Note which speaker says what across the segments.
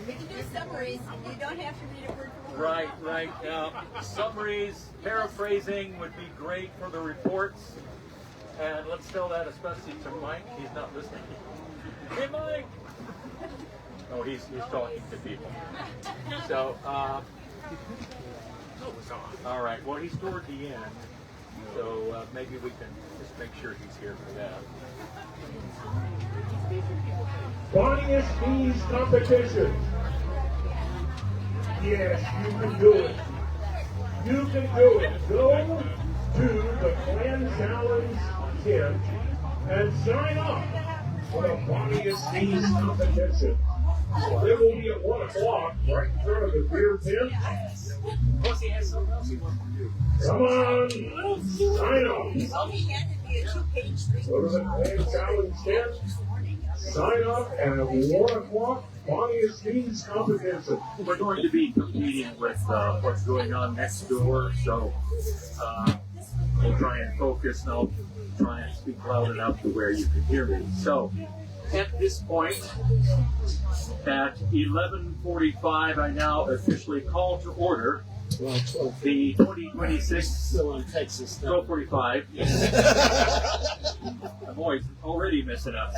Speaker 1: We can do summaries. You don't have to read it word for word.
Speaker 2: Right. Summaries, paraphrasing would be great for the reports. And let's tell that especially to Mike. He's not listening. Hey, Mike! Oh, he's talking to people. So, all right. Well, he's toward the end. So maybe we can just make sure he's here for that.
Speaker 3: Funniest Bees competition. Yes, you can do it. You can do it. Go to the Clan Challenge tent and sign up for the Funniest Bees competition. It will be at 1 o'clock right in front of the beer tent.
Speaker 2: Plus, he has something else he wants to do.
Speaker 3: Come on, sign up.
Speaker 1: Oh, he handed me a 2-page thing.
Speaker 3: Go to the Clan Challenge tent. Sign up, and at 1 o'clock, Funniest Bees competition.
Speaker 2: We're going to be competing with what's going on next door, so we'll try and focus, and I'll try and speak loud enough to where you can hear me. So, at this point, at 11:45, I now officially call to order the 2026
Speaker 4: Still on Texas.
Speaker 2: 12:45. I'm already messing up.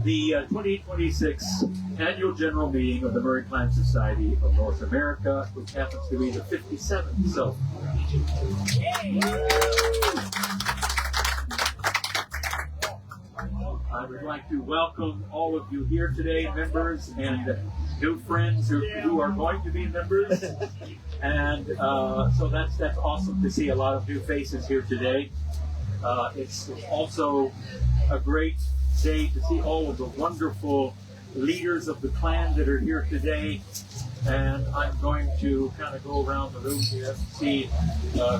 Speaker 2: The 2026 Annual General Meeting of the Murray Clan Society of North America, which happens to be the 57th. So, I would like to welcome all of you here today, members and new friends who are going to be members. And so that's awesome to see a lot of new faces here today. It's also a great day to see all of the wonderful leaders of the clan that are here today. And I'm going to kind of go around the room here and see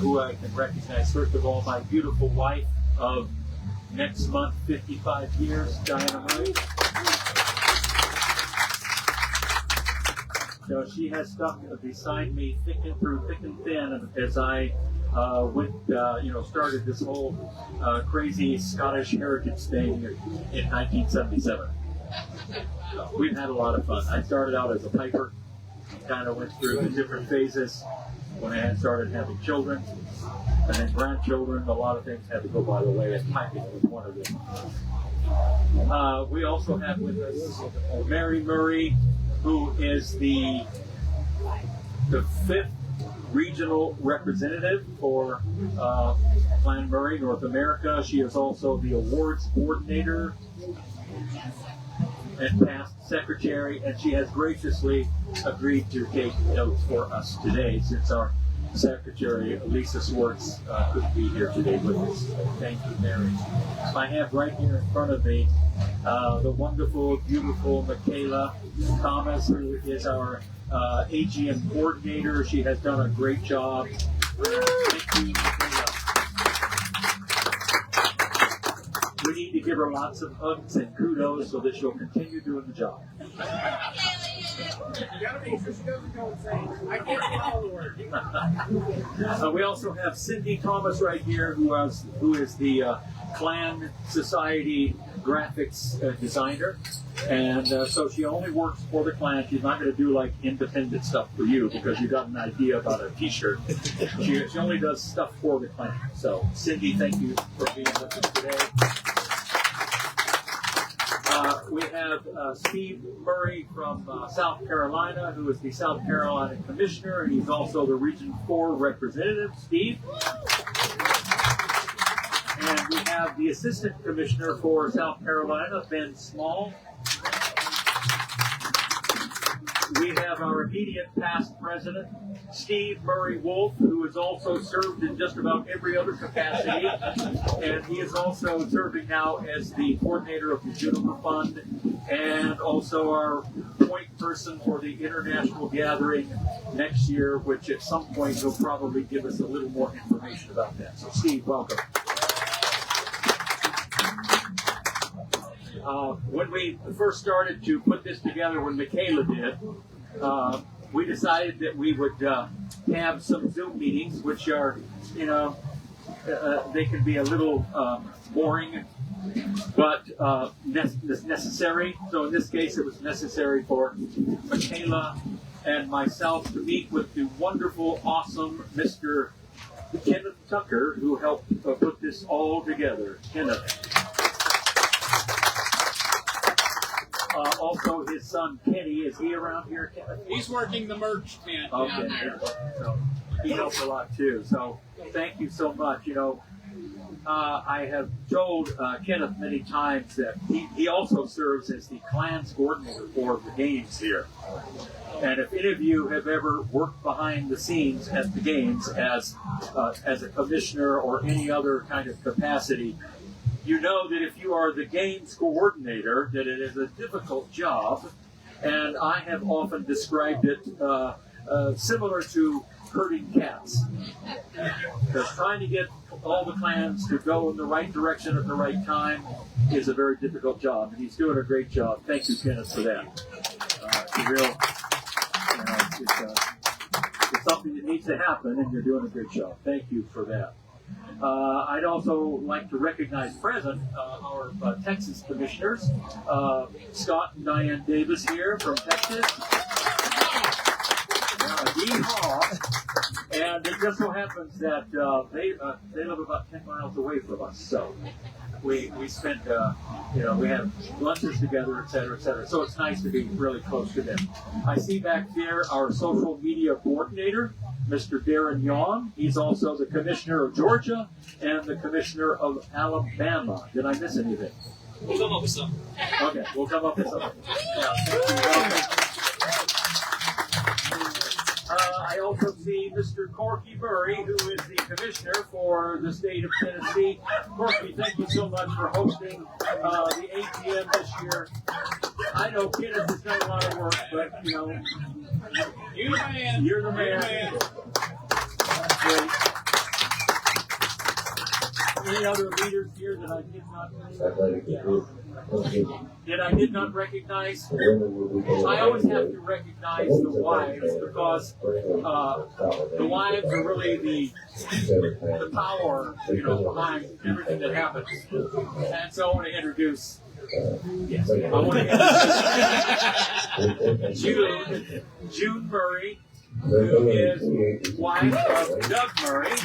Speaker 2: who I can recognize. First of all, my beautiful wife of next month, 55 years, Diana Murray. So she has stuck beside me thick and through thick and thin as I started this whole crazy Scottish heritage thing in 1977. We've had a lot of fun. I started out as a piper, kind of went through the different phases when I had started having children. And then grandchildren, a lot of things had to go by the way, and piping was one of them. We also have with us Mary Murray, who is the 5th regional representative for Clan Murray, North America. She is also the awards coordinator and past secretary, and she has graciously agreed to take notes for us today since our Secretary Lisa Swartz couldn't be here today with us. Thank you, Mary. I have right here in front of me the wonderful, beautiful Michaela Thomas, who is our AGM coordinator. She has done a great job. Thank you, Michaela. We need to give her lots of hugs and kudos so that she'll continue doing the job.
Speaker 4: You gotta make sure she doesn't go insane. I can't get all the words.
Speaker 2: We also have Cindy Thomas right here, who is the Clan Society graphics designer. And so she only works for the clan. She's not going to do like independent stuff for you because you got an idea about a t-shirt. She only does stuff for the clan. So Cindy, thank you for being with us today. We have Steve Murray from South Carolina, who is the South Carolina Commissioner, and he's also the Region 4 representative. Steve. And we have the Assistant Commissioner for South Carolina, Ben Small. We have our immediate past president, Steve Murray Wolf, who has also served in just about every other capacity. And he is also serving now as the coordinator of the Juniper Fund and also our point person for the international gathering next year, which at some point he'll probably give us a little more information about that. So Steve, welcome. When we first started to put this together, when Michaela did, we decided that we would have some Zoom meetings, which are, they can be a little boring but necessary. So in this case, it was necessary for Michaela and myself to meet with the wonderful, awesome Mr. Kenneth Tucker, who helped put this all together. Kenneth. Also, his son Kenny, is he around here, Kenneth?
Speaker 5: He's working the merch tent down
Speaker 2: Okay,
Speaker 5: there.
Speaker 2: so he helped a lot too. So thank you so much. You know, I have told Kenneth many times that he also serves as the clans coordinator for the games here. And if any of you have ever worked behind the scenes at the games as a commissioner or any other kind of capacity, you know that if you are the games coordinator, that it is a difficult job. And I have often described it similar to herding cats. Because trying to get all the clans to go in the right direction at the right time is a very difficult job. And he's doing a great job. Thank you, Kenneth, for that. It's a real, it's something that needs to happen, and you're doing a great job. Thank you for that. I'd also like to recognize present our Texas commissioners, Scott and Diane Davis here from Texas. Yeehaw! And it just so happens that they live about 10 miles away from us, so we spent we have lunches together, et cetera, et cetera. So it's nice to be really close to them. I see back there our social media coordinator, Mr. Darren Yawn. He's also the Commissioner of Georgia and the Commissioner of Alabama. Did I miss anything?
Speaker 5: We'll come up with something.
Speaker 2: Okay, we'll come up with something. Yeah, thank you. I also see Mr. Corky Murray, who is the Commissioner for the state of Tennessee. Corky, thank you so much for hosting the AGM this year. I know Kenneth has done a lot of work, but, you know,
Speaker 5: You're the man.
Speaker 2: You're the man. Great. Any other leaders here that I did not recognize? I always have to recognize the wives because the wives are really the power, behind everything that happens. And so I want to introduce. Yes, I want to introduce June Murray, who is wife of Doug Murray.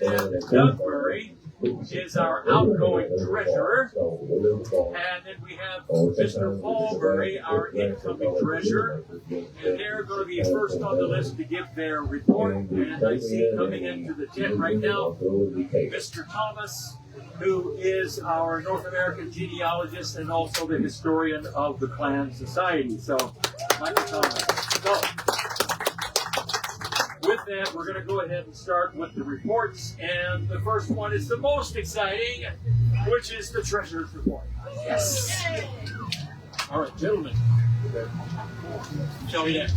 Speaker 2: And Doug Murray is our outgoing treasurer. And then we have Mr. Paul Murray, our incoming treasurer. And they're going to be first on the list to give their report. And I see coming into the tent right now, Mr. Thomas, who is our North American genealogist and also the historian of the Clan Society. So, Michael Thomas. So, with that, we're going to go ahead and start with the reports. And the first one is the most exciting, which is the treasurer's report. Yes. All right, gentlemen. Shall we then?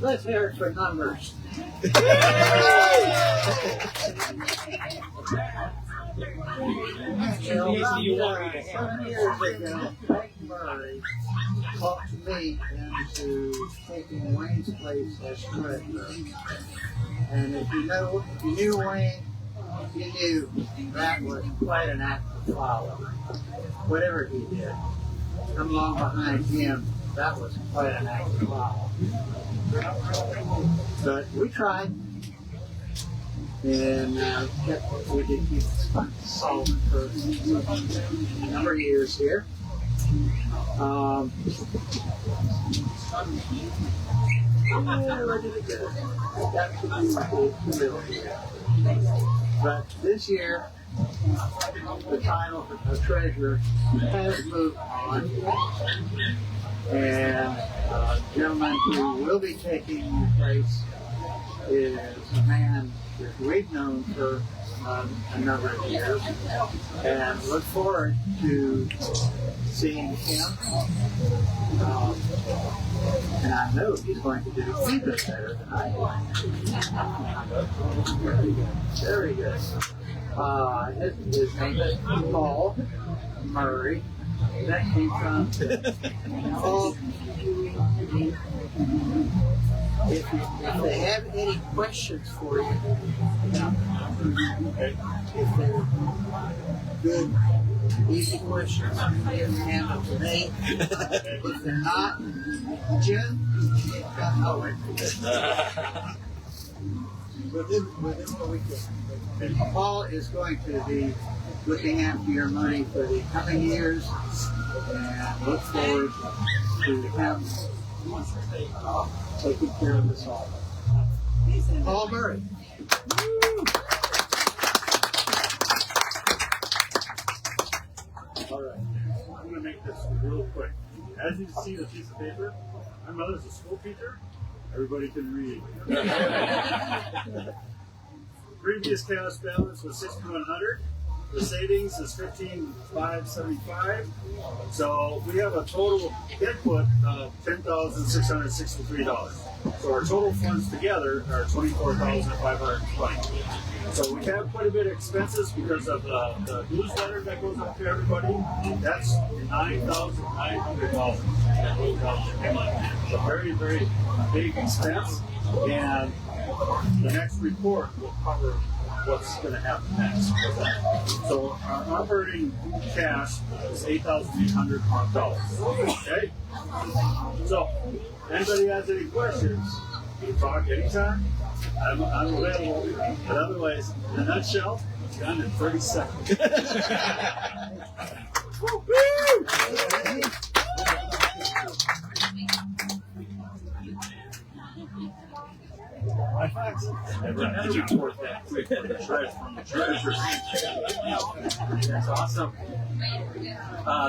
Speaker 6: Let's hear it for numbers. 7 years ago, Frank Murray talked me into taking Wayne's place as treasurer. And if you knew Wayne, you knew that was quite an act to follow. Whatever he did, come along behind him, that was quite an act to follow. But we tried, and we did keep solving for a number of years here. Where did it go? Got to be but this year, the title of treasurer has moved on. And the gentleman who will be taking the place is a man that we've known for a number of years, and look forward to seeing him. And I know he's going to do even better than I do. Very good. Very good. His name is Paul Murray. That came from Paul. If they have any questions for you, if they're good, easy questions, you can hand them to me. If they're not, Jim, within what we can. And Paul is going to be looking after your money for the coming years, and look forward to him taking care of us all. Paul Murray.
Speaker 3: All right, I'm going to make this real quick. As you see the piece of paper, my mother's a school teacher. Everybody can read. Previous cash balance was $6,100. The savings is $15,575. So we have a total input of $10,663. So our total funds together are $24,520. So we have quite a bit of expenses because of the newsletter that goes out to everybody. That's $9,900 that goes out to everybody. It's a very, very big expense. And the next report will cover what's going to happen next. So our operating cash is $8,800. Okay? So, anybody has any questions, you can talk anytime. I'm available. But otherwise, in a nutshell, it's done in 30 seconds.
Speaker 2: I never had a report that quick from the treasurer. That's awesome.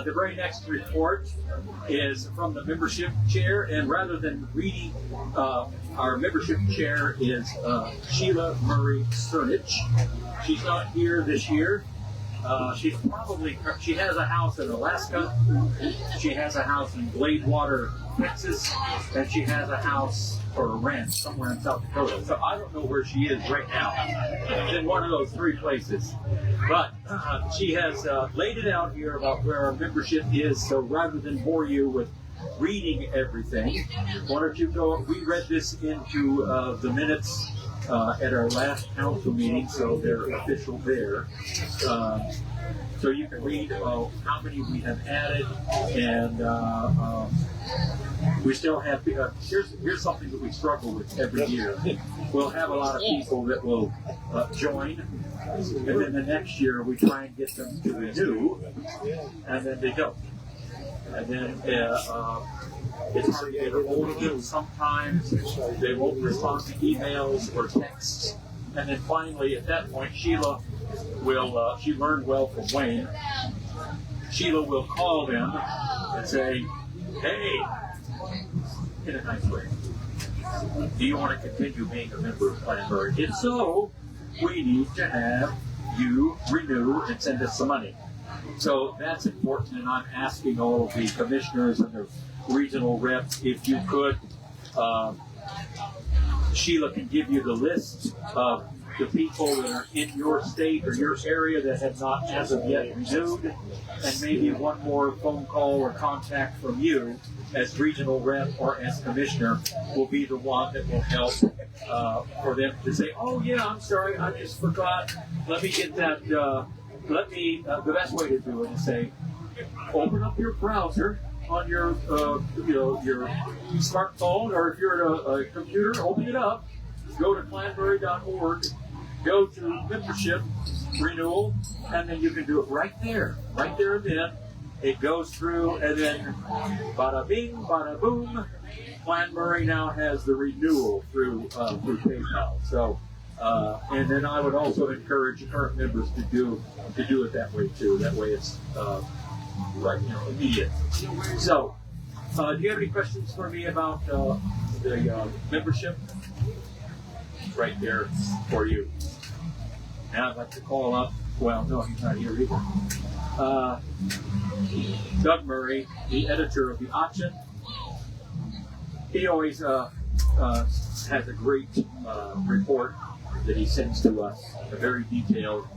Speaker 2: The very next report is from the membership chair, and rather than reading, our membership chair is Sheila Murray Cernich. She's not here this year. She has a house in Alaska. She has a house in Gladewater, Texas, and she has a house or a ranch somewhere in South Dakota. So I don't know where she is right now. It's in one of those three places. But she has laid it out here about where our membership is. So rather than bore you with reading everything, why don't you go? We read this into the minutes at our last council meeting, so they're official there. So you can read how many we have added, and we still have. Here's something that we struggle with every year. We'll have a lot of people that will join, and then the next year we try and get them to renew, and then they don't. And then it's hard to get a hold of them. Sometimes they won't respond to emails or texts. And then finally, at that point, Sheila will, she learned well from Wayne, Sheila will call them and say, hey, in a nice way, do you want to continue being a member of Clanburg? If so, we need to have you renew and send us some money. So that's important, and I'm asking all of the commissioners and the regional reps if you could. Sheila can give you the list of the people that are in your state or your area that have not as of yet renewed, and maybe one more phone call or contact from you as regional rep or as commissioner will be the one that will help for them to say, oh yeah, I'm sorry, I just forgot. Let me get that. The best way to do it is say, open up your browser on your, your smartphone, or if you're at a computer, open it up. Go to clanbury.org, go to membership renewal, and then you can do it right there and then. It goes through, and then bada bing, bada boom. Clanbury now has the renewal through PayPal. So. And then I would also encourage current members to do it that way too. That way it's immediate. So, do you have any questions for me about the membership? It's right there for you. Now I'd like to call up. Well, no, he's not here either. Doug Murray, the editor of the Auction. He always has a great report that he sends to us, very detailed,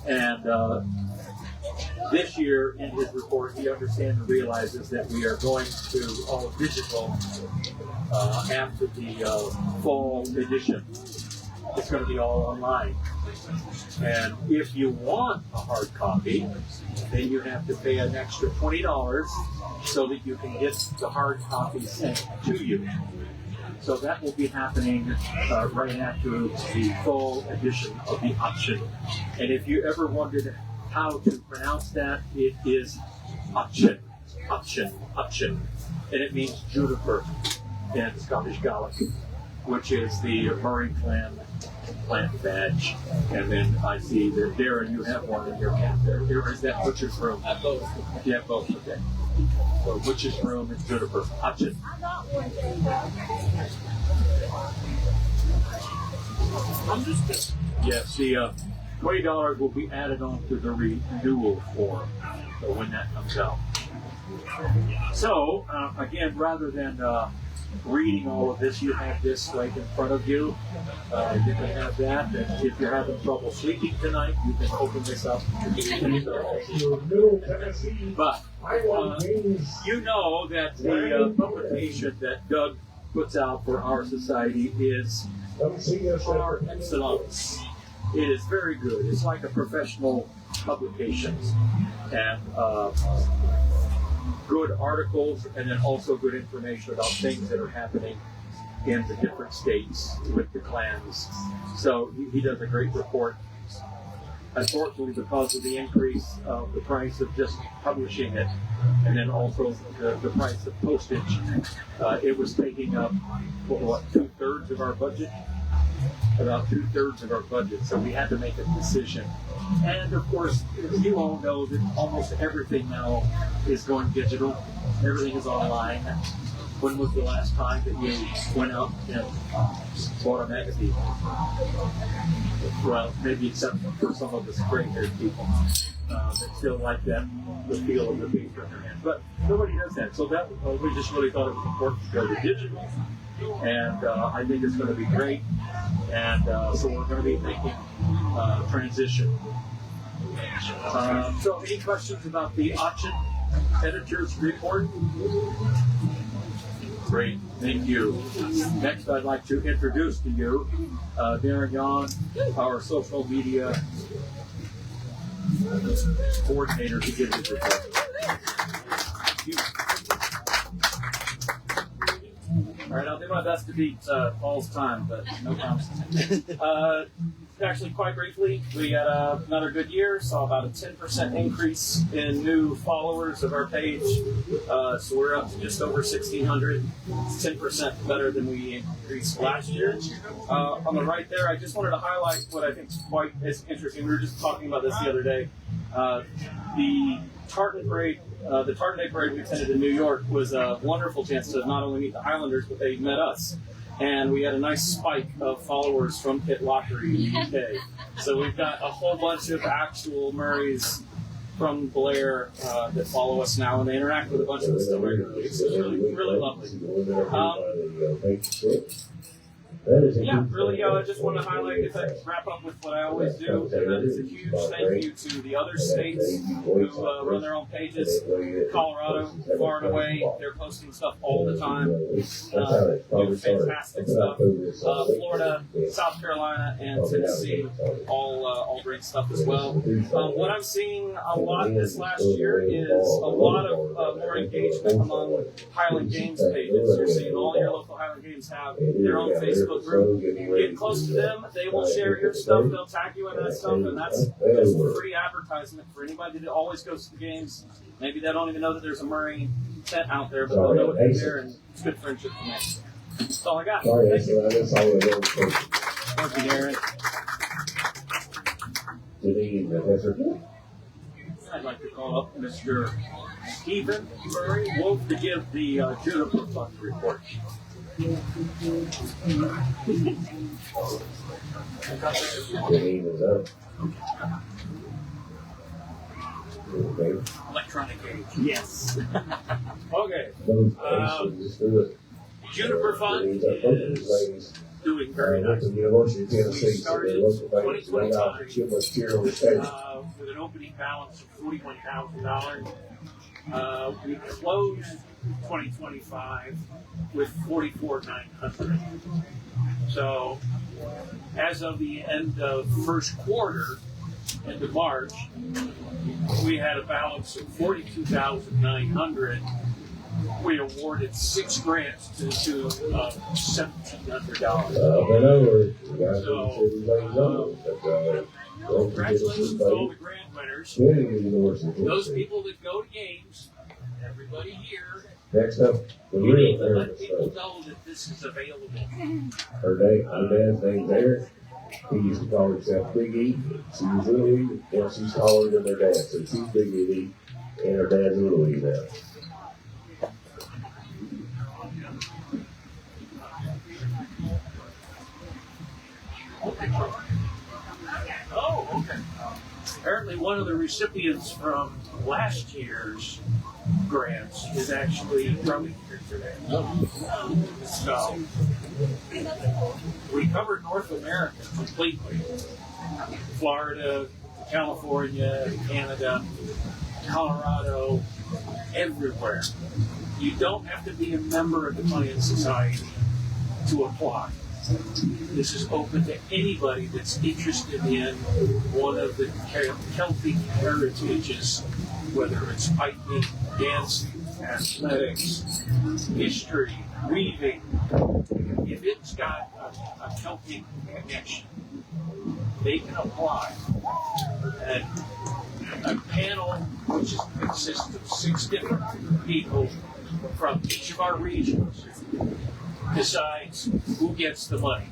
Speaker 2: And this year, in his report, he understands and realizes that we are going to all digital after the fall edition. It's going to be all online. And if you want a hard copy, then you have to pay an extra $20 so that you can get the hard copy sent to you. So that will be happening right after the fall edition of the option. And if you ever wondered how to pronounce that, it is option, option, option. And it means juniper in Scottish Gaelic, which is the Murray clan plant badge. And then I see that Darren, you have one in your cap there. Here is that butcher's room.
Speaker 5: I both.
Speaker 2: You have both, okay. So butcher's room and juniper, option.
Speaker 5: I'm just kidding.
Speaker 2: Yes, the $20 will be added on to the renewal form so when that comes out. So, again, rather than reading all of this, you have this right in front of you. You can have that. And if you're having trouble sleeping tonight, you can open this up.
Speaker 3: Middle Tennessee.
Speaker 2: But you know that the publication that Doug puts out for our society is par excellence. It is very good. It's like a professional publication. And good articles, and then also good information about things that are happening in the different states with the clans. So he does a great report. Unfortunately, because of the increase of the price of just publishing it, and then also the price of postage, it was taking up, what, 2/3 of our budget? About 2/3 of our budget. So we had to make a decision. And of course, you all know that almost everything now is going digital. Everything is online. When was the last time that you went out and bought a magazine? Well, maybe except for some of us gray-haired people that still like that, the feel of the paper in their hand. But nobody does that. So that we just really thought it was important to go to digital. And I think it's going to be great. And so we're going to be making transition. So any questions about the auction editor's report? Great, thank you. Next, I'd like to introduce to you Darren Yon, our social media coordinator, to give his report. Thank you. All right, I'll do my best to beat Paul's time, but no promises. Actually, quite briefly, we had another good year, saw about a 10% increase in new followers of our page. So we're up to just over 1,600. It's 10% better than we increased last year. On the right there, I just wanted to highlight what I think is quite interesting. We were just talking about this the other day. The Tartan Parade, the Tartan Day Parade we attended in New York was a wonderful chance to not only meet the Highlanders, but they met us. And we had a nice spike of followers from Pit Lockery in the UK. So we've got a whole bunch of actual Murrays from Blair that follow us now, and they interact with a bunch of us still regularly. So it's really, really lovely. Yeah, really, I just want to highlight, if I wrap up with what I always do, and that is a huge thank you to the other states who run their own pages. Colorado, far and away, they're posting stuff all the time. Do fantastic stuff. Florida, South Carolina, and Tennessee, all great stuff as well. What I'm seeing a lot this last year is a lot of more engagement among Highland Games pages. You're seeing all your local Highland Games have their own Facebook group. Get close to them, they will share your stuff, they'll tag you in that stuff, and that's free advertisement for anybody that always goes to the games. Maybe they don't even know that there's a Murray tent out there, but they'll know it's there, and it's good friendship to make. That's all I got. Thank you. Thank you, Darren. I'd like to call up Mr. Stephen Murray Wolf to give the Juniper Fund report. Electronic age. Yes. Okay. Juniper Fund is doing very
Speaker 3: went to
Speaker 2: nicely.
Speaker 3: the University of Tennessee, so
Speaker 2: Started
Speaker 3: they looked at me, went out
Speaker 2: 2025.
Speaker 3: and Chip was cheering on the stage.
Speaker 2: With an opening balance of $41,000. We closed 2025 with $44,900. So, as of the end of first quarter, end of March, we had a balance of $42,900. We awarded 6 grants to $1,700.
Speaker 3: Went over, the guys
Speaker 2: So,
Speaker 3: from the city laid on, but,
Speaker 2: Congratulations to all the grant winners.
Speaker 3: University.
Speaker 2: Those people that go to games, everybody here,
Speaker 3: Next up, the
Speaker 2: you
Speaker 3: real
Speaker 2: need to let
Speaker 3: therapist.
Speaker 2: people know that this is available.
Speaker 3: Her dad's name's Eric. He used to call himself Big E. She was Little E. Well, she's taller than their dad, so she's Big E, and her dad's Little E now.
Speaker 2: Oh, okay. Apparently, one of the recipients from last year's grants is actually coming here today. So, we covered North America completely. Florida, California, Canada, Colorado, everywhere. You don't have to be a member of the Plant Society to apply. This is open to anybody that's interested in one of the Celtic heritages, whether it's piping, dancing, athletics, history, weaving. If it's got a Celtic connection, they can apply. And a panel which consists of 6 different people from each of our regions decides who gets the money.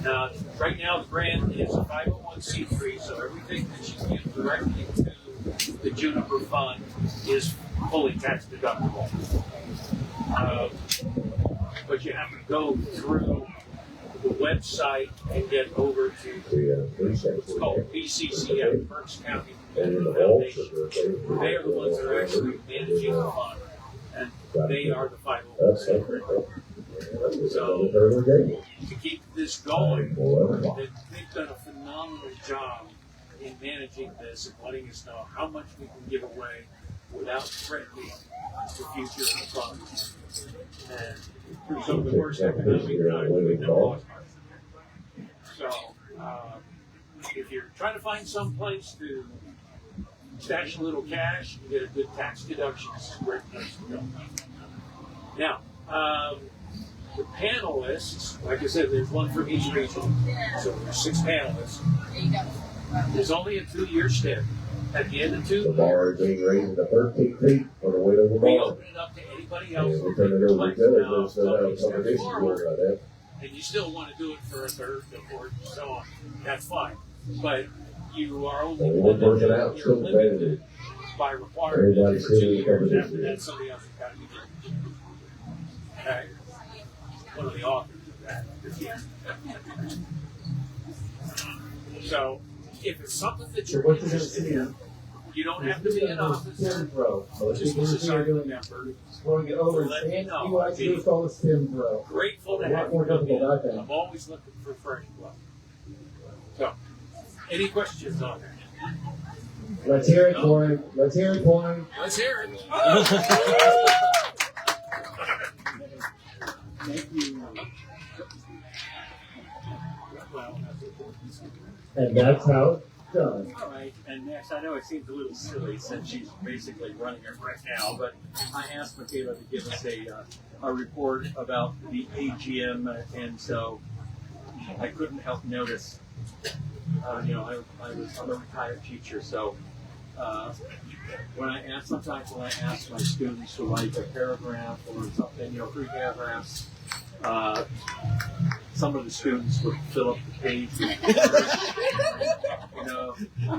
Speaker 2: Now, right now the grant is a 501c3, so everything that you give directly to the Juniper Fund is fully tax deductible. But you have to go through the website and get over to what's called BCCF, Berks County Foundation. They are the ones that are actually managing the fund, and they are the 501c3. So, to keep this going, they've done a phenomenal job in managing this and letting us know how much we can give away without threatening the future of the funds. And through some of the worst economic times we've never lost money. So, if you're trying to find some place to stash a little cash and get a good tax deduction, this is a great place to go. Now, the panelists, like I said, there's one from each region, so there's 6 panelists. There's only a 2-year stint. At the end of 2
Speaker 3: The bar is being raised to 13 feet on the way to the
Speaker 2: we
Speaker 3: bar.
Speaker 2: open it up to anybody else.
Speaker 3: And we turn it over to each other, and so that competition goes like that.
Speaker 2: And you still want to do it for a third, a fourth, and so on. That's fine. But you are only
Speaker 3: One person out,
Speaker 2: you're
Speaker 3: still
Speaker 2: limited
Speaker 3: competitive.
Speaker 2: by requirement
Speaker 3: Everybody's
Speaker 2: for 2
Speaker 3: still in
Speaker 2: years.
Speaker 3: competition.
Speaker 2: After that, somebody else has got to be doing it. Okay? One of the authors of that is here. So, if it's something that you're interested in, you don't have to be an officer, just a society member.
Speaker 7: Going to get over
Speaker 2: Let me know.
Speaker 7: you actually just call it stem throw.
Speaker 2: Grateful to
Speaker 7: A lot
Speaker 2: have you
Speaker 7: more
Speaker 2: come
Speaker 7: difficult,
Speaker 2: in.
Speaker 7: I think.
Speaker 2: I'm always looking for fresh blood. So, any questions on that?
Speaker 7: Let's hear it for him. Let's hear it for him.
Speaker 2: Let's hear it.
Speaker 7: Thank you.
Speaker 2: Well,
Speaker 7: And that's how it's done.
Speaker 2: all right. And next, I know it seems a little silly since she's basically running it right now, but I asked Michaela to give us a report about the AGM, and so I couldn't help notice. I'm a retired teacher, so sometimes when I ask my students to write a paragraph or something, 3 paragraphs, some of the students would fill up the page with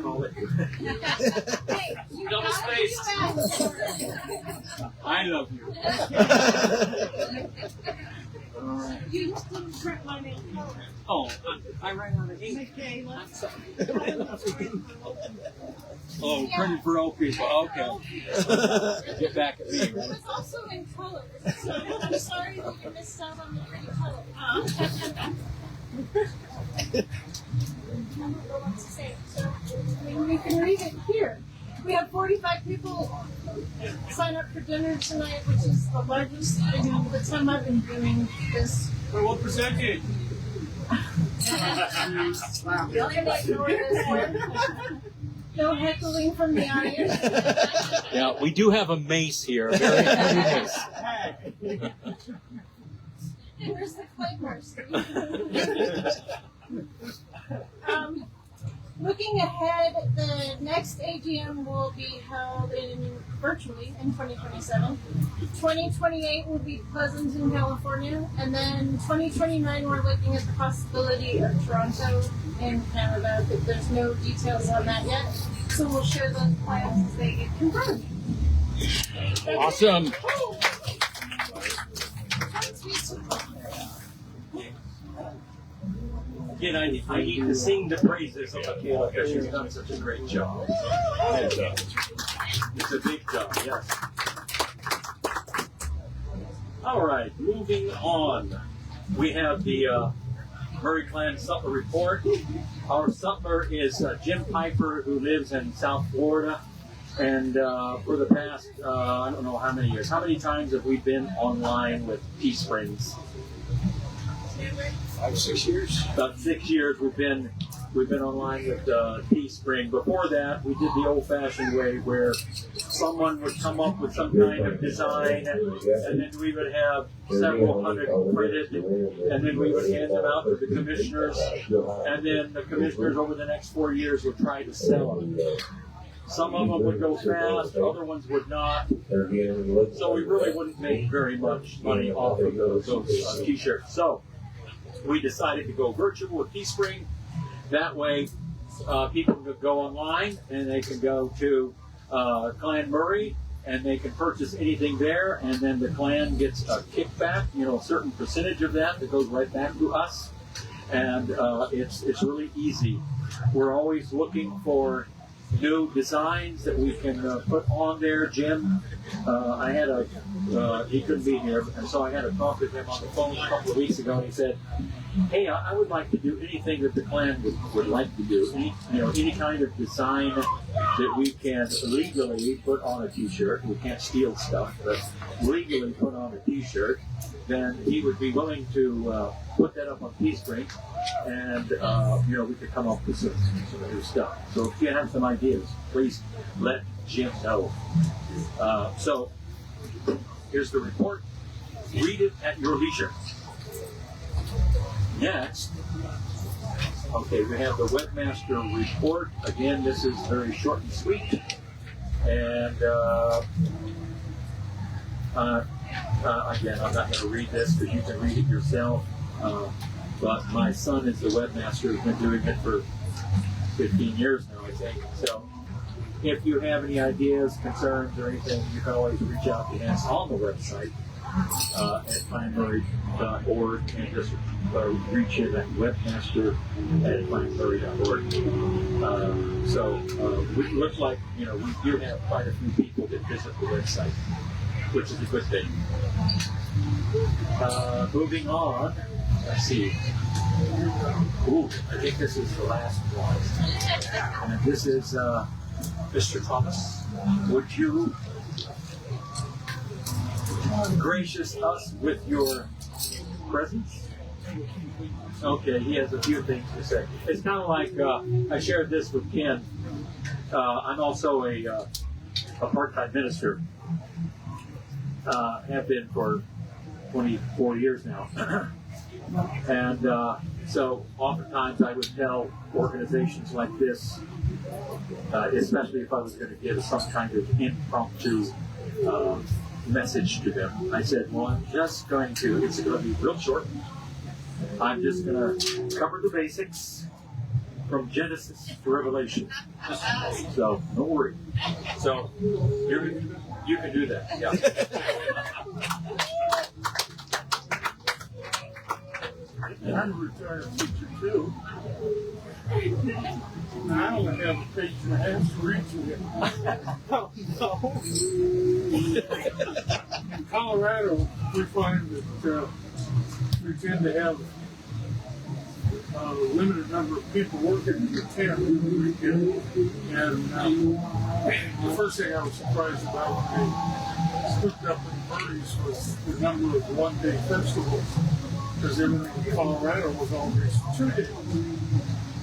Speaker 2: call it double space. I love you.
Speaker 1: You didn't correct my name.
Speaker 2: Oh, I ran out of ink. I'm sorry. Oh, printed for old people. Okay. Get back at me.
Speaker 8: It was also in color. So I'm sorry that you missed out on the pretty color.
Speaker 1: We can read it here. We have 45 people sign up for dinner tonight, which is the largest in the time I've been doing this.
Speaker 5: For what percentage?
Speaker 1: No heckling from the audience.
Speaker 2: Yeah, we do have a mace here, a very heavy mace.
Speaker 1: Where's the claymores? Looking ahead, the next AGM will be held virtually in 2027. 2028 will be Pleasanton, California, and then 2029 we're looking at the possibility of Toronto in Canada, but there's no details on that yet. So we'll share those plans as they get confirmed.
Speaker 2: Awesome. Again, I need to sing the praises of Michaela because she's done such a great job. It's a big job, yes. All right, moving on. We have the Murray Clan Sutler report. Our sutler is Jim Piper, who lives in South Florida. And for the past, I don't know how many years, how many times have we been online with Teesprings?
Speaker 4: 5, 6 years.
Speaker 2: About 6 years we've been online with Teespring. Before that, we did the old-fashioned way where someone would come up with some kind of design, and then we would have several hundred printed, and then we would hand them out to the commissioners, and then the commissioners over the next 4 years would try to sell them. Some of them would go fast, other ones would not. So we really wouldn't make very much money off of those T-shirts. So we decided to go virtual with Teespring. That way, people could go online and they can go to Clan Murray and they can purchase anything there, and then the clan gets a kickback, a certain percentage of that goes right back to us. And it's really easy. We're always looking for new designs that we can put on there. Jim, he couldn't be here, and so I had a talk with him on the phone a couple of weeks ago, and he said, hey, I would like to do anything that the clan would like to do. Any kind of design that we can legally put on a T-shirt. We can't steal stuff, but legally put on a T-shirt. Then he would be willing to put that up on Teespring, and we could come up with some new stuff. So if you have some ideas, please let Jim know. So here's the report. Read it at your leisure. Next, okay, we have the webmaster report. Again, this is very short and sweet, and again, I'm not going to read this because you can read it yourself. But my son is the webmaster, who's been doing it for 15 years now, I think. So if you have any ideas, concerns, or anything, you can always reach out to us on the website at clanmurray.org and just reach him at webmaster@clanmurray.org. It looks like, we do have quite a few people that visit the website, which is a good thing. Moving on, let's see. Ooh, I think this is the last one. And this is Mr. Thomas. Would you gracious us with your presence? Okay, he has a few things to say. It's kind of like I shared this with Ken. I'm also a part-time minister. Have been for 24 years now. And so oftentimes I would tell organizations like this, especially if I was going to give some kind of impromptu message to them, I said, well, it's going to be real short. I'm just going to cover the basics from Genesis to Revelation. So don't worry. So you can do that. Yeah.
Speaker 5: I'm a retired teacher too. I only have a page and a half to read to you. Oh, no. In Colorado, we find that we tend to have a limited number of people working in the tent every weekend. And the first thing I was surprised about when they scooped up in Murray's was the number of one-day festivals, because everything in Colorado was always 2 days.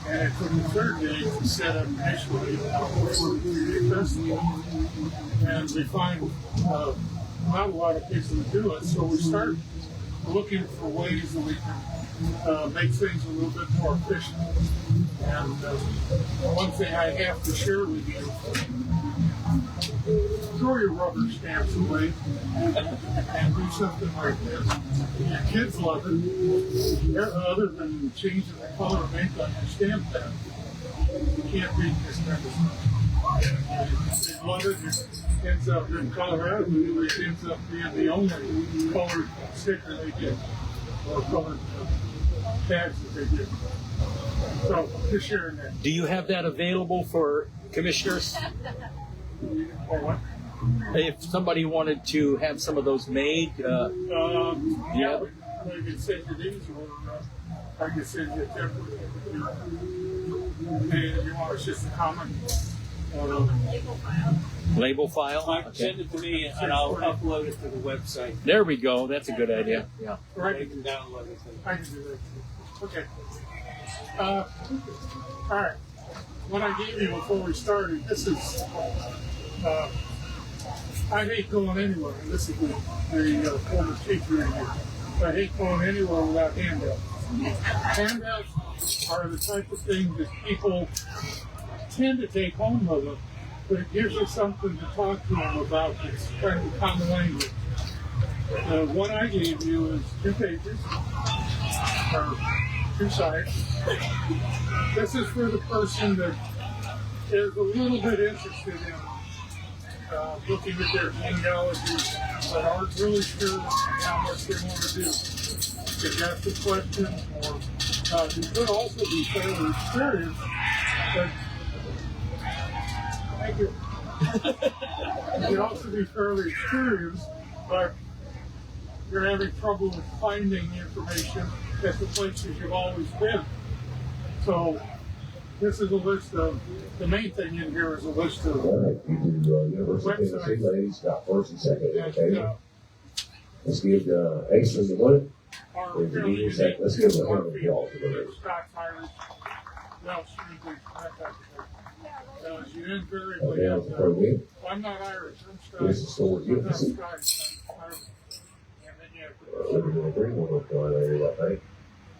Speaker 5: And it took the third day to set up initially for the 3-day festival. And we find not a lot of people to do it, so we start looking for ways that we can make things a little bit more efficient. And one thing I have to share with you, throw your rubber stamps away and do something like this. Your kids love it. Other than changing the color of ink on your stamp pad, you can't beat this kind of stuff. They love it. It ends up in Colorado, it ends up being the only colored sticker they get, or colored tags that they get. So, just sharing that.
Speaker 2: Do you have that available for commissioners?
Speaker 5: Or what?
Speaker 2: If somebody wanted to have some of those made,
Speaker 5: Yeah, we can send you these, or I can send you a template. And if you want, it's just a comment.
Speaker 2: label file?
Speaker 8: Send it to me and I'll upload it to the website.
Speaker 2: There we go. That's a good idea. Yeah.
Speaker 5: Right.
Speaker 8: You can download it.
Speaker 5: I can do that too. Okay. All right. What I gave you before we started, this is, I hate going anywhere. And this is the former teacher in here. I hate going anywhere without handouts. Handouts are the type of thing that people tend to take home with them, but it gives you something to talk to them about that's kind of common language. What I gave you is 2 pages, or 2 sides. This is for the person that is a little bit interested in looking at their genealogy, but aren't really sure how much they want to do. If that's the question, or you could also be fairly experienced, but thank you. You could also be fairly experienced, but you're having trouble with finding information at the places you've always been. So this is a list of, the main thing in here is a list of
Speaker 7: All right, you do University of Tennessee ladies got first and second. Okay. Let's give Ace the one. Let's give the hammer y'all for the race.
Speaker 5: You invariably
Speaker 7: Down for win.
Speaker 5: I'm not Irish. I'm
Speaker 7: This is Sword
Speaker 5: I'm not
Speaker 7: Gibson.
Speaker 5: Scottish. I'm Irish. And then you have to-
Speaker 7: 7-3 one North Carolina area, I think.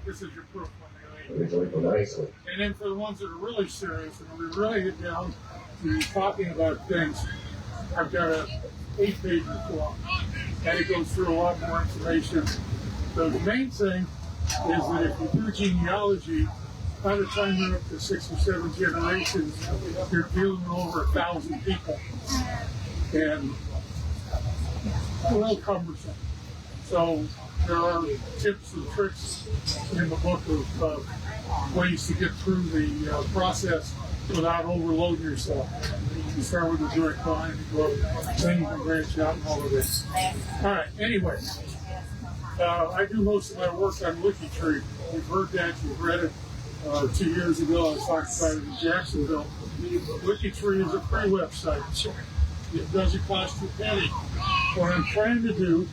Speaker 5: This is your proof when they leave.
Speaker 7: Originally from Iceland.
Speaker 5: And then for the ones that are really serious and we really get down to talking about things, I've got a 8-page report. And it goes through a lot more information. So the main thing is that if you do genealogy, by the time you're up to 6 or 7 generations, you're dealing with over 1,000 people. And it's a little cumbersome. So there are tips and tricks in the book of ways to get through the process without overloading yourself. You start with a direct line, you go up, then you can branch out and all of this. All right, anyway, I do most of my work on WikiTree. You've heard that, you've read it. 2 years ago, I was talking about it in Jacksonville. WikiTree is a free website. It doesn't cost you a penny. What I'm trying to do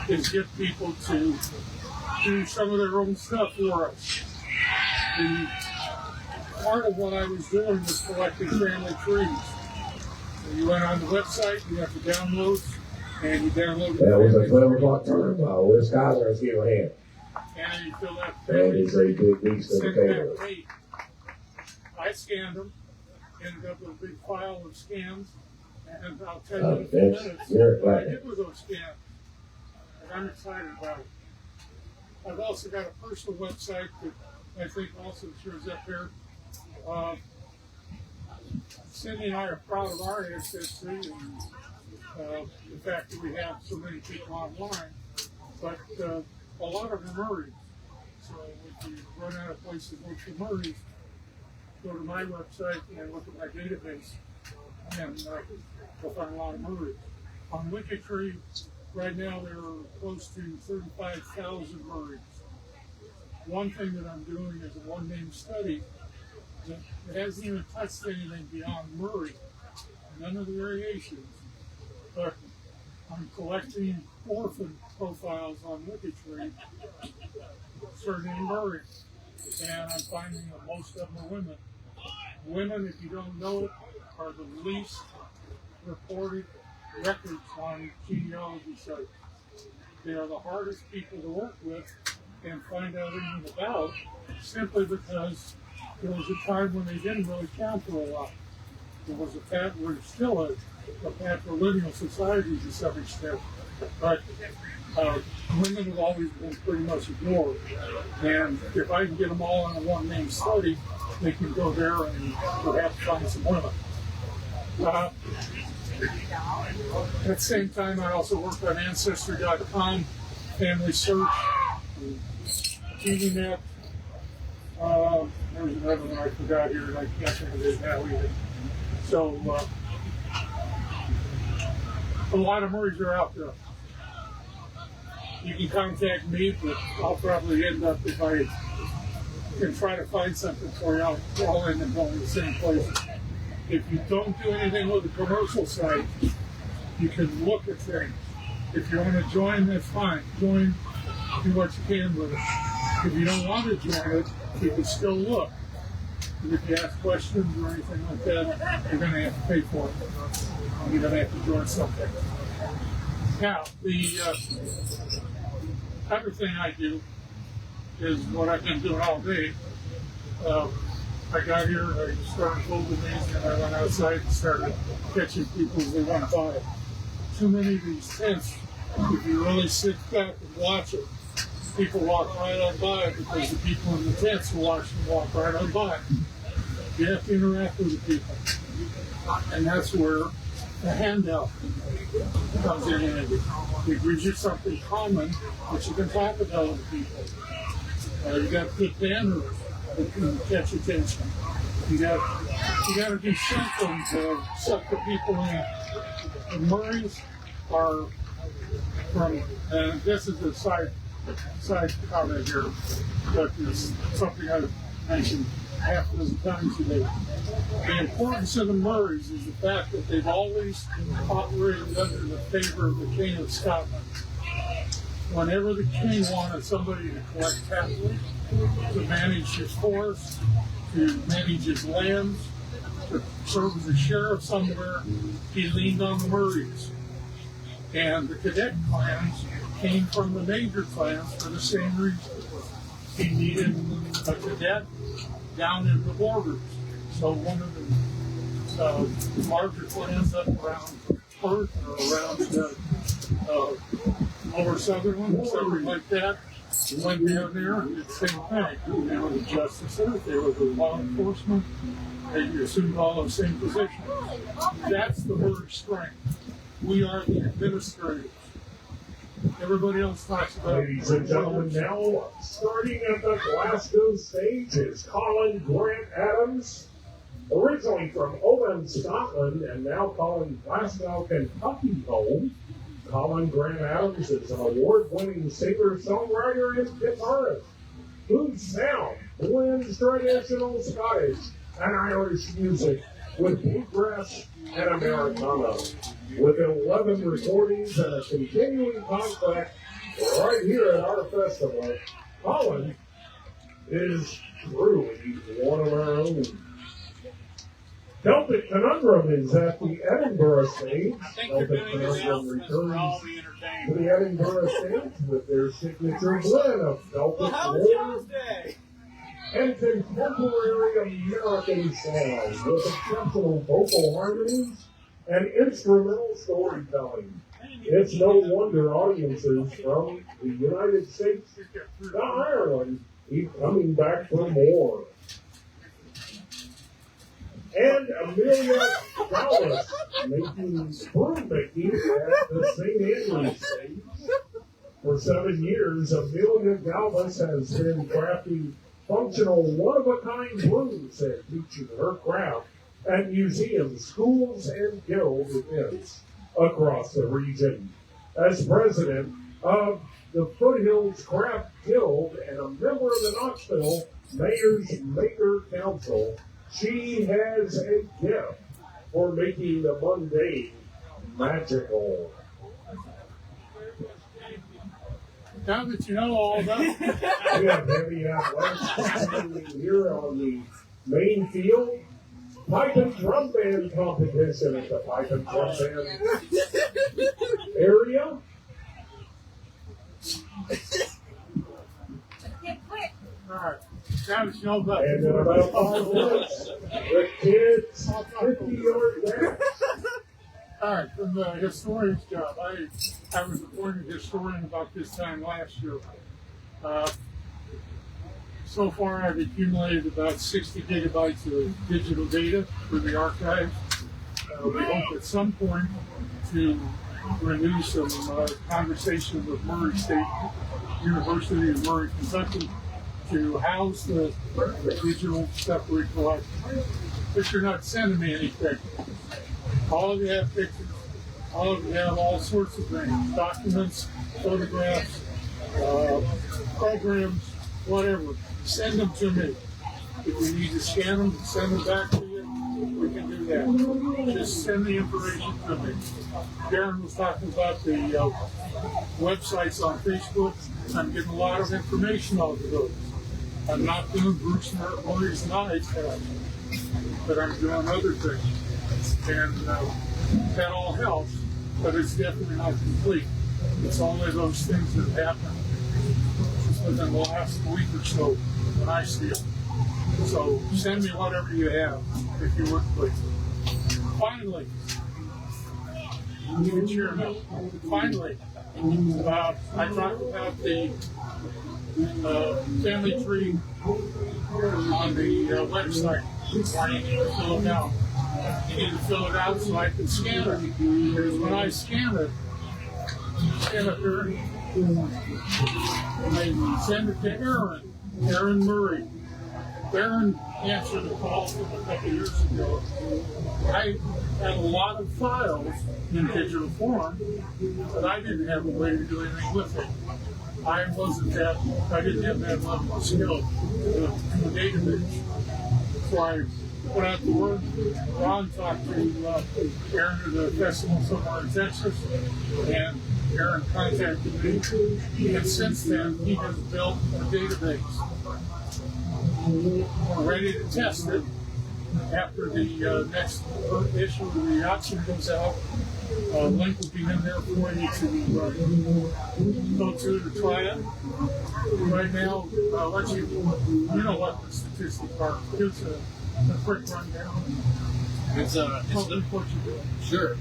Speaker 5: is get people to do some of their own stuff for us. The part of what I was doing was collecting family trees. So you went on the website, you have the downloads, and you download
Speaker 7: That was a
Speaker 5: the
Speaker 7: 12 o'clock turn. Where's Skyler? Let's give him a hand.
Speaker 5: and then you fill out the
Speaker 7: That is a big beast of a
Speaker 5: send
Speaker 7: family.
Speaker 5: back tape. I scanned them, ended up with a big file of scans, and I'll tell you in a few
Speaker 7: Thanks.
Speaker 5: minutes
Speaker 7: You're
Speaker 5: what I
Speaker 7: right.
Speaker 5: did with those scans. And I'm excited about it. I've also got a personal website that I think also shows up here. Cindy and I are proud of our ancestry and the fact that we have so many people online, but a lot of them are Murrays. So if you run out of places to go to Murrays, go to my website and look at my database, and you'll find a lot of Murrays. On WikiTree, right now there are close to 35,000 Murrays. one thing that I'm doing is a one-name study that hasn't even touched anything beyond Murray, none of the variations, but I'm collecting orphan profiles on WikiTree, starting in Murray, and I'm finding that most of them are women. Women, if you don't know it, are the least reported records on genealogy sites. They are the hardest people to work with and find out anything about, simply because there was a time when they didn't really count for a lot. There was we're still a patrilineal society to some extent, but women have always been pretty much ignored. And if I can get them all in a one-name study, they can go there and perhaps find some women. At the same time, I also work on Ancestry.com, Family Search, TVNet. There's another one I forgot here, and I can't think of it now either. So, a lot of Murrays are out there. You can contact me, but I'll probably end up, if I can try to find something for you, I'll end up going to the same place. If you don't do anything with the commercial side, you can look at things. If you want to join, that's fine. Join, do what you can with it. If you don't want to join it, you can still look. And if you ask questions or anything like that, you're going to have to pay for it. You're going to have to join something. Now, the other thing I do is what I've been doing all day. I got here, I started folding these, and I went outside and started catching people as they went by. Too many of these tents, if you really sit back and watch it, people walk right on by because the people in the tents will watch them walk right on by. You have to interact with the people. And that's where the handout comes in handy. It gives you something common that you can talk about with people. You got good banners that can catch attention. You got to do something to suck the people in. The Murrays are from, and this is a side comment here, but it's something I've mentioned half a dozen times today. The importance of the Murrays is the fact that they've always operated under the favor of the King of Scotland. Whenever the king wanted somebody to collect cattle, to manage his forest, to manage his lands, to serve as a sheriff somewhere, he leaned on the Murrays. And the cadet clans came from the major clans for the same reason. He needed a cadet down in the borders. So one of the larger clans up around Perth or around Lower Sutherland, something like that, went down there and did the same thing. They were the justices, they were the law enforcement, they assumed all the same positions. That's the word strength. We are the administrators. Everybody else talks about it.
Speaker 3: Ladies and gentlemen, now starting at the Glasgow stage is Colin Grant Adams, originally from Oban, Scotland, and now calling Glasgow, Kentucky home. Colin Grant Adams is an award-winning singer, songwriter, and guitarist whose sound blends traditional Scottish and Irish music with bluegrass and Americana. With 11 recordings and a continuing contract right here at our festival, Colin is truly one of our own. Celtic Conundrum is at the Edinburgh stage. Celtic Conundrum returns to the Edinburgh stage with their signature blend of Celtic lore and contemporary American sound with exceptional vocal harmonies and instrumental storytelling. It's no wonder audiences from the United States to Ireland keep coming back for more. And Amelia Dallas making broom making at the St. Andrews stage. For 7 years, Amelia Dallas has been crafting functional one-of-a-kind brooms that feature her craft at museums, schools, and guild events across the region. As president of the Foothills Craft Guild and a member of the Knoxville Mayor's Maker Council, she has a gift for making the mundane magical.
Speaker 5: Now that you know all about it.
Speaker 3: We have heavy athletics here on the main field. Pipe and drum band competition at the pipe and drum band area.
Speaker 5: All right. Now that you know about
Speaker 3: And in about 5 minutes, the kids 50-yard dash.
Speaker 5: All right, from the historian's job, I was appointed historian about this time last year. So far, I've accumulated about 60 gigabytes of digital data for the archives. We hope at some point to renew some conversation with Murray State University in Murray, Kentucky, to house the digital stuff we collect. But you're not sending me anything. All of you have pictures. All of you have all sorts of things. Documents, photographs, programs, whatever. Send them to me. If we need to scan them and send them back to you, we can do that. Just send the information to me. Darren was talking about the websites on Facebook. I'm getting a lot of information off of those. I'm not doing Bruce Murray's knives, but I'm doing other things. And that all helps, but it's definitely not complete. It's only those things that have happened within the last week or so when I see it. So send me whatever you have, if you would, please. Finally, you can cheer me. Finally, I talked about the family tree on the website. Why you need to fill it out. You need to fill it out so I can scan it. Because when I scan it here, and I send it to Aaron Murray. Aaron answered the call from a couple years ago. I had a lot of files in digital form, but I didn't have a way to do anything with it. I didn't have that level of skill in the database. So I went out to work. Ron talked to Aaron at the festival somewhere in Texas, and Aaron contacted me. And since then, he has built a database. We're ready to test it after the next issue of the auction goes out. A link will be in there for you to go to try it. Right now, you know what the statistics are. Here's a quick rundown.
Speaker 9: Sure.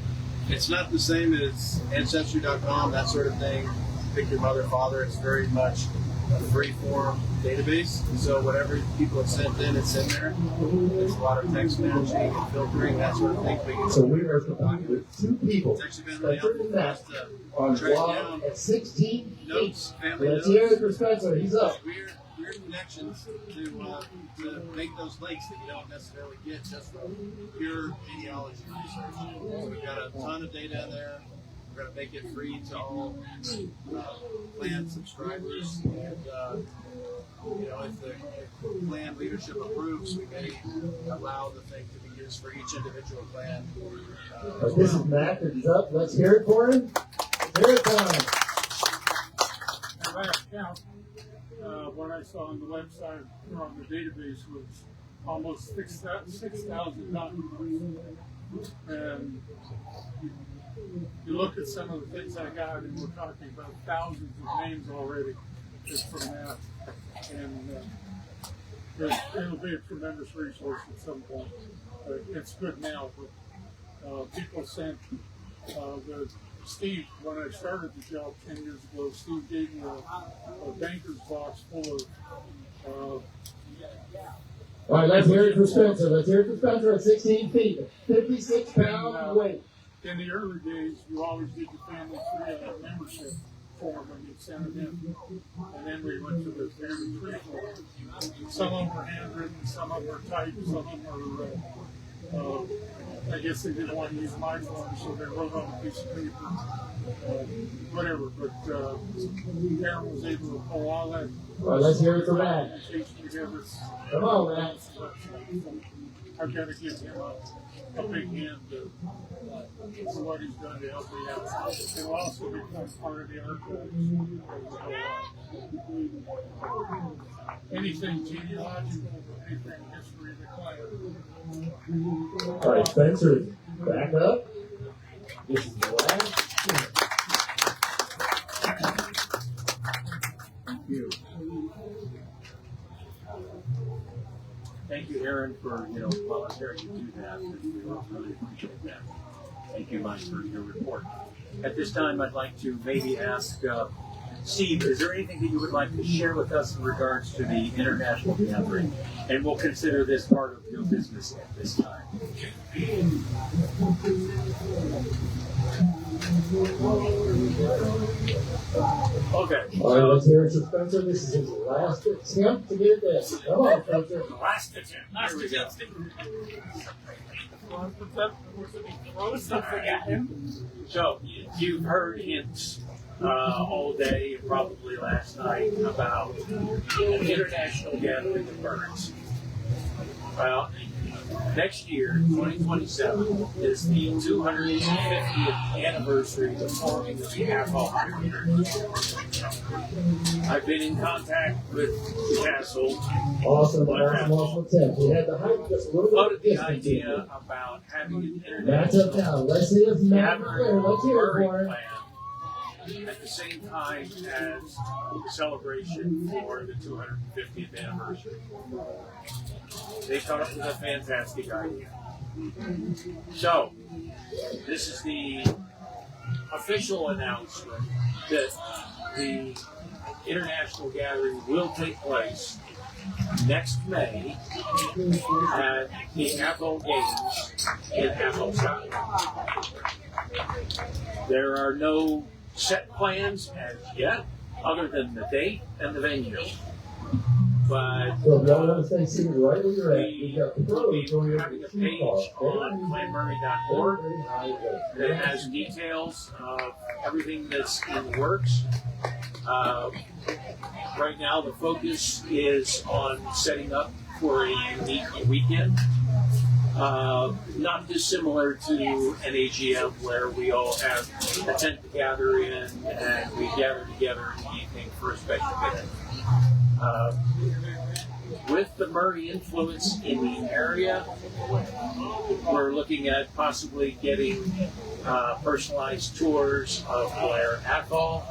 Speaker 9: It's not the same as Ancestry.com, that sort of thing. Pick your mother, father. It's very much a free-form database. So whatever people have sent in, it's in there. There's a lot of text matching and filtering, that sort of thing.
Speaker 7: So we are talking with 2 people.
Speaker 9: It's actually been really helpful for us to
Speaker 7: On
Speaker 9: track
Speaker 7: blog
Speaker 9: down
Speaker 7: at 16.
Speaker 9: notes, family
Speaker 7: Let's
Speaker 9: notes.
Speaker 7: hear it for Spencer. He's up.
Speaker 9: Weird connections to make those links that you don't necessarily get just from pure genealogy research. So we've got a ton of data in there. We're going to make it free to all plan subscribers. And, if the plan leadership approves, we may allow the thing to be used for each individual plan.
Speaker 7: This is Matt. He's up. Let's hear it for him. Hear it time.
Speaker 5: At last count, what I saw on the website or on the database was almost 6,000 documents. And you look at some of the things I got, and we're talking about thousands of names already just from that. And it'll be a tremendous resource at some point. It's good now, but people sent Steve, when I started the job 10 years ago, Steve gave me a banker's box full of
Speaker 7: All right, let's hear it for Spencer. Let's hear it for Spencer at 16 feet, 56 pound weight.
Speaker 5: In the early days, you always did the family tree membership form when you sent it in. And then we went to the family tree form. Some of them were handwritten, some of them were typed, some of them were I guess they didn't want to use my form, so they wrote on a piece of paper, whatever. But Aaron was able to pull all that.
Speaker 7: Well, let's hear it for Matt.
Speaker 5: Together.
Speaker 7: Come on, Matt.
Speaker 5: I've got to give him a big hand for what he's done to help me out. It will also become part of the archives. Anything genealogical, anything history of the clan.
Speaker 7: All right, Spencer, back up. This is the last.
Speaker 2: Thank you. Thank you, Aaron, for volunteering to do that. We really appreciate that. Thank you, Mike, for your report. At this time, I'd like to maybe ask Steve, is there anything that you would like to share with us in regards to the international gathering? And we'll consider this part of your business at this time. Okay.
Speaker 7: All right, let's hear it for Spencer. This is his last attempt to get this. Come on, Spencer.
Speaker 8: Last attempt. Here we go. Throw something at him.
Speaker 2: So, you've heard hints all day, and probably last night, about an international gathering of birds. Well, next year, 2027, is the 250th anniversary of forming the AFO. I've been in contact with the castle.
Speaker 7: Awesome attempt. We had to hike just a little bit.
Speaker 2: Floated the idea about having an
Speaker 7: Matt's up
Speaker 2: international
Speaker 7: now. Let's see if Matt is there. Let's hear it
Speaker 2: bird
Speaker 7: for him.
Speaker 2: plan at the same time as the celebration for the 250th anniversary. They come up with a fantastic idea. So, this is the official announcement that the international gathering will take place next May at the Apple Games in Apple Scotland. There are no set plans as yet, other than the date and the venue. But
Speaker 7: So if y'all want to stay seated right where you're at, we got the
Speaker 2: we'll be
Speaker 7: pros
Speaker 2: having a page on clanmurray.org that has details of everything that's in the works. Right now, the focus is on setting up for a unique weekend. Not dissimilar to an AGM where we all have a tent to gather in and we gather together in the evening for a special event. With the Murray influence in the area, we're looking at possibly getting personalized tours of Blair Atoll,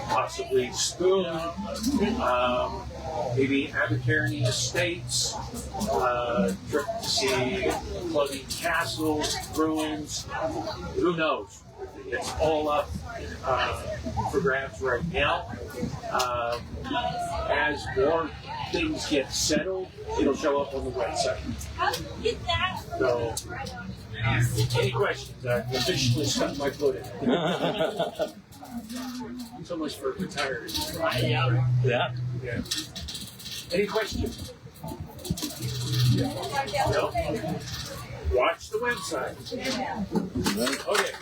Speaker 2: possibly Spoon, maybe Abercairney Estates, trip to see floating castles, ruins, who knows? It's all up for grabs right now. As more things get settled, it'll show up on the website. So, any questions? I've officially stuck my foot in it. So much for retired.
Speaker 8: Yeah.
Speaker 2: Yeah. Any questions? No? Watch the website. Okay.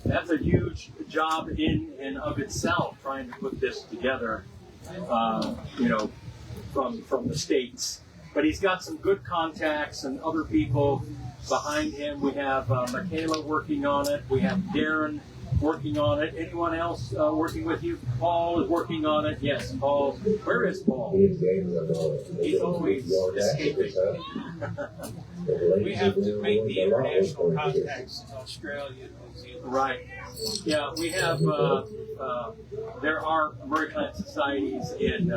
Speaker 2: That's a huge job in and of itself, trying to put this together, from the States. But he's got some good contacts and other people behind him. We have Michaela working on it. We have Darren working on it. Anyone else working with you? Paul is working on it. Yes, Paul. Where is Paul? He's always escaping.
Speaker 8: We have to make the international contacts in Australia and New Zealand.
Speaker 2: Right. Yeah, we have, there are Murray Clan societies in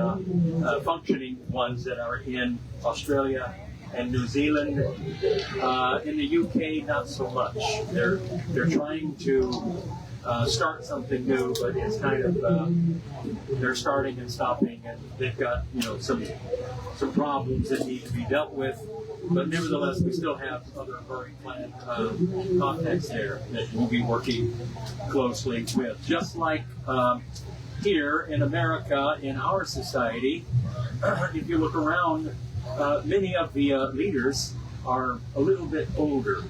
Speaker 2: functioning ones that are in Australia and New Zealand. In the UK, not so much. They're trying to start something new, but it's kind of, they're starting and stopping, and they've got, some problems that need to be dealt with. But nevertheless, we still have other Murray Clan contacts there that we'll be working closely with. Just like here in America, in our society, if you look around, many of the leaders are a little bit older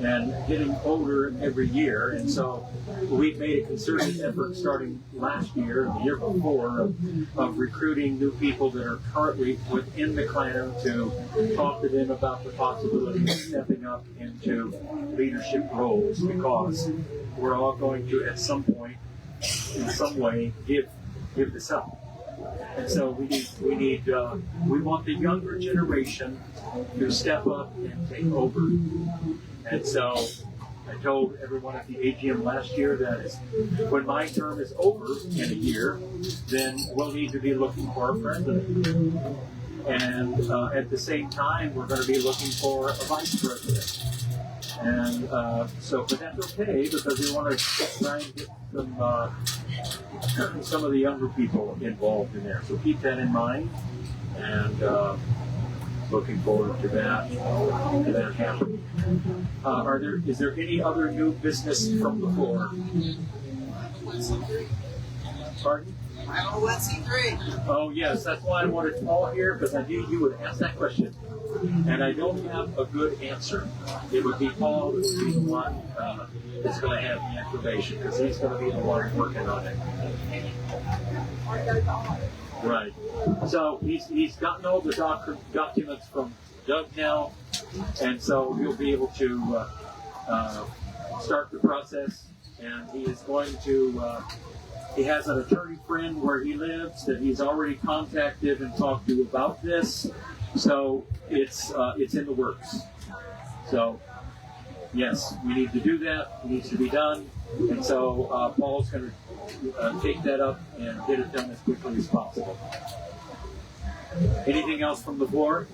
Speaker 2: and getting older every year. And so we've made a concerted effort starting last year and the year before of recruiting new people that are currently within the clan to talk to them about the possibility of stepping up into leadership roles, because we're all going to, at some point, in some way, give this up. And so we want the younger generation to step up and take over. And so I told everyone at the AGM last year that when my term is over in a year, then we'll need to be looking for a president. And at the same time, we're going to be looking for a vice president. And but that's okay, because we want to try and get some of the younger people involved in there. So keep that in mind, and looking forward to that happening. Is there any other new business from the floor? Pardon?
Speaker 10: 501c3.
Speaker 2: Oh yes, that's why I wanted Paul here, because I knew you would ask that question. And I don't have a good answer. It would be Paul that would be the one that's going to have the information, because he's going to be the one working on it. Right. So he's gotten all the documents from Doug now, and so he'll be able to start the process. And he is going to. He has an attorney friend where he lives that he's already contacted and talked to about this. So it's in the works. So yes, we need to do that. It needs to be done. And so Paul's going to take that up and get it done as quickly as possible. Anything else from the floor?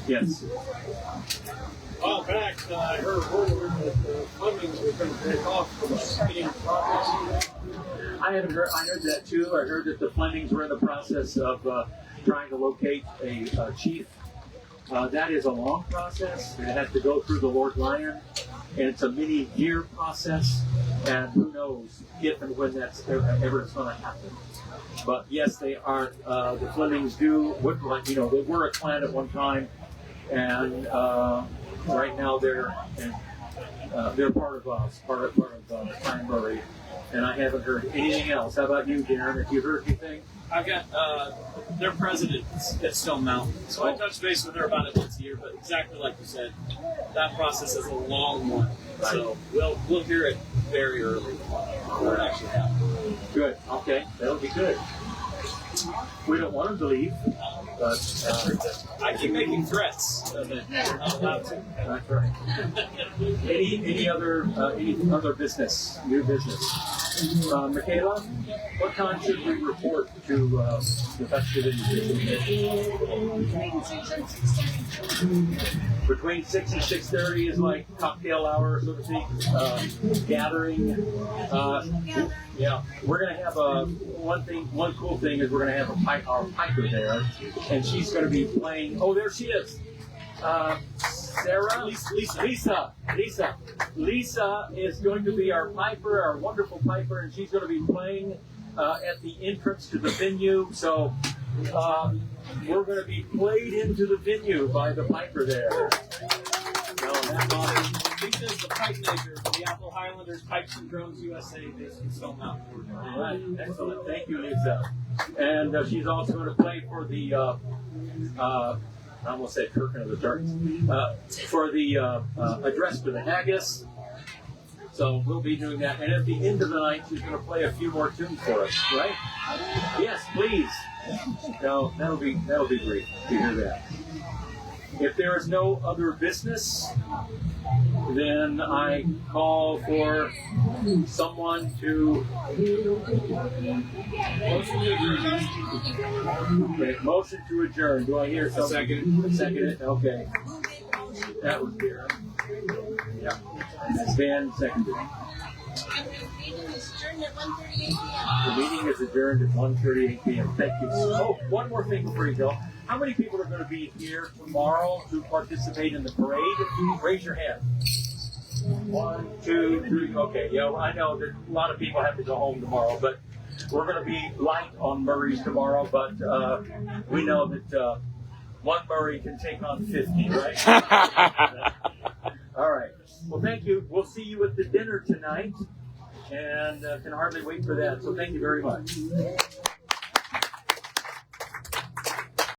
Speaker 2: Yes.
Speaker 8: A while back, I heard a rumor that the Flemings were going to take off from speeding progress.
Speaker 2: I heard that too. I heard that the Flemings were in the process of trying to locate a chief. That is a long process. It has to go through the Lord Lion, and it's a many-year process. And who knows if and when that's ever going to happen. But yes, they are. The Flemings they were a clan at one time, and right now they're part of us, part of Clan Murray. And I haven't heard anything else. How about you, Darren? Have you heard anything?
Speaker 11: I've got their president at Stone Mountain, so I touch base with her about it once a year. But exactly like you said, that process is a long one, right. So we'll hear it very early before it actually happens.
Speaker 2: Good. Okay, that'll be good. We don't want them to leave, but
Speaker 11: I keep making threats that they're not allowed to.
Speaker 2: That's right. Any other business? New business? Michaela, what time should we report to the festivities? Between 6 and 6:30 is like cocktail hour, so to speak. Gathering. Yeah, we're gonna have one cool thing is we're gonna have our piper there, and she's gonna be playing. Oh, there she is. Sarah? Lisa is going to be our piper, our wonderful piper, and she's going to be playing at the entrance to the venue. So we're going to be played into the venue by the piper there. So that's awesome.
Speaker 11: Lisa's the pipe maker for the Apple Highlanders Pipes and Drums USA based in Stone Mountain.
Speaker 2: All right, excellent. Thank you, Lisa. And she's also going to play for the I almost said Kirkin of the Darts, for the address to the haggis. So we'll be doing that. And at the end of the night, she's going to play a few more tunes for us, right? Yes, please. So that'll be great to hear that. If there is no other business, then I call for someone to motion to adjourn. Do I hear something? Second it? Okay. That was Darren. Yeah. Stan seconded. The meeting is adjourned at 1:38 p.m. Thank you. Oh, one more thing before you go. How many people are going to be here tomorrow to participate in the parade? Raise your hand. 1, 2, 3. Okay, yeah, I know that a lot of people have to go home tomorrow, but we're going to be light on Murrays tomorrow, but we know that one Murray can take on 50, right? All right. Well, thank you. We'll see you at the dinner tonight, and can hardly wait for that. So thank you very much.